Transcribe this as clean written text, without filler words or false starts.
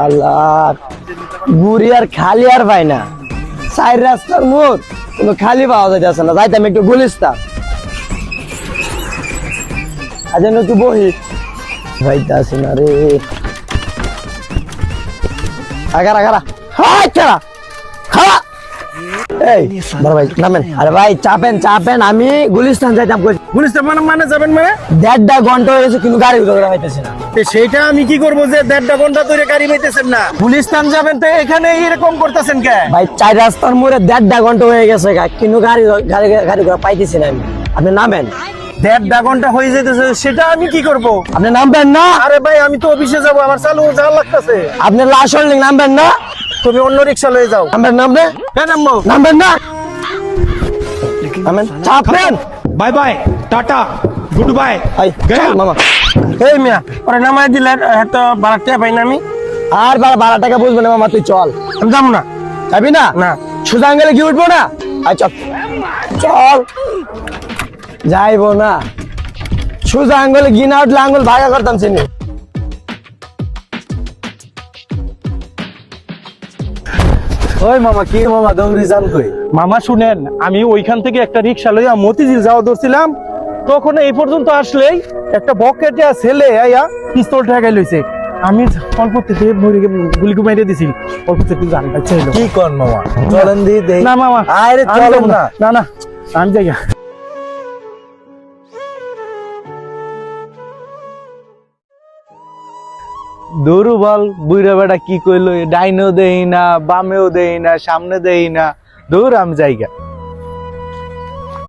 আল্লাহ গুড়ি আর খালি আর পাই না, চার রাস্তার মোড় কিন্তু খালি পাওয়া যাইতেছে না। যাইতাম একটু গুলিস্তান, আজ একটু বহি যাইতাছি না রে। আগারা আগারা হাই ছাড়া খাওয়া। এই বড় ভাই নামেন। আরে ভাই চাপেন চাপেন, আমি গুলিস্তান যাইতাম। গুলিস্তান মানে যাবেন মানে 1.5 ঘন্টা হয়ে গেছে কিন্তু গাড়ি ঘোড়া পাইতেছি না। সেইটা আমি কি করবো যে 1.5 ঘন্টা ধরে গাড়ি পাইতেছেন না? গুলিস্তান যাবেন তো এখানে এরকম করতেছেন কে? ভাই চার রাস্তার মোড়ে 1.5 ঘন্টা হয়ে গেছে কিন্তু গাড়ি গাড়ি গাড়ি ঘোড়া পাইতেছি না আমি। আপনি নামেন। 1.5 ঘন্টা হয়ে যেতেছে, সেটা আমি কি করব? আপনি নামবেন না? আরে ভাই আমি তো অফিসে যাবো, আমার চালু যাওয়া লাগতেছে। আপনি লাশ হল্ডিং নামবেন না? তুমি অন্য রিক্সা লয়ে যাও। নামবেন নামবে? হ্যাঁ নামবো। নামবেন না? নামেন চাপেন। Bye bye tata goodbye. এই চল মামা। এই মিয়া ওরে নামাই দিলেন, এত বাড়াতে পাই না আমি। আর 12 টাকা বুঝবো না মামা, তুই চল। আমি যাবো না। যাবি না? না সোজা আঙ্গেলে কি উঠবো না? আয় চল চল। যাইবো না, সোজা আঙ্গুলে গিনা উঠলে আঙ্গুল ভাগা করতাম চিনি। ওই মামা কি মামা দৌড়ি যান কই? মামা শুনেন, আমি ওইখান থেকে একটা রিক্সা লইয়া মতিঝিল যাওয়া ধরছিলাম, তখন এই পর্যন্ত আসলেই একটা বকেটিয়া ছেলে আইয়া পিস্তল ঠেকাই লইছে। আমি অল্প থেকে গুলি মাইরে দিছি, অল্প থেকে জান পাইছে। কি কর মামা, চলেন দি দেই। না মামা আরে আমি চলেন যাবো না। না না আমি যাই। দৌড়ু বল বুইরা বেটা কি কইলো, ডাইনেও দেই না বামেও দেই না সামনে দেই না, দৌড় আমি জায়গা।